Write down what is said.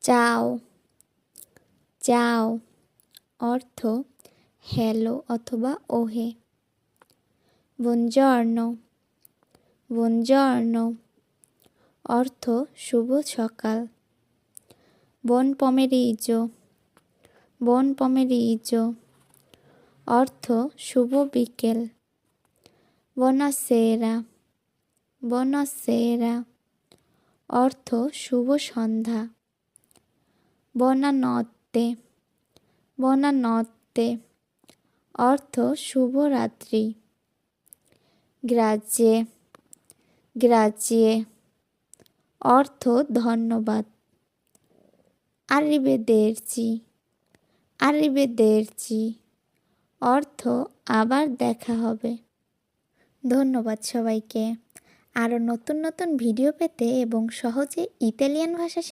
চাও চাও অর্থ হ্যালো অথবা ওহে। বুনজর্নো বুনজর্নো অর্থ শুভ সকাল। বন পমেরিজো বন পমেরিজো অর্থ শুভ বিকেল। বনাসেরা বনাসেরা অর্থ শুভ সন্ধ্যা। বনানত্তে বনানত্তে অর্থ শুভরাত্রি। গ্রাজে গ্রাজে অর্থ ধন্যবাদ। আরিভেদেরচি আরিভেদেরচি অর্থ আবার দেখা হবে। ধন্যবাদ সবাইকে। আরও নতুন নতুন ভিডিও পেতে এবং সহজে ইতালিয়ান ভাষা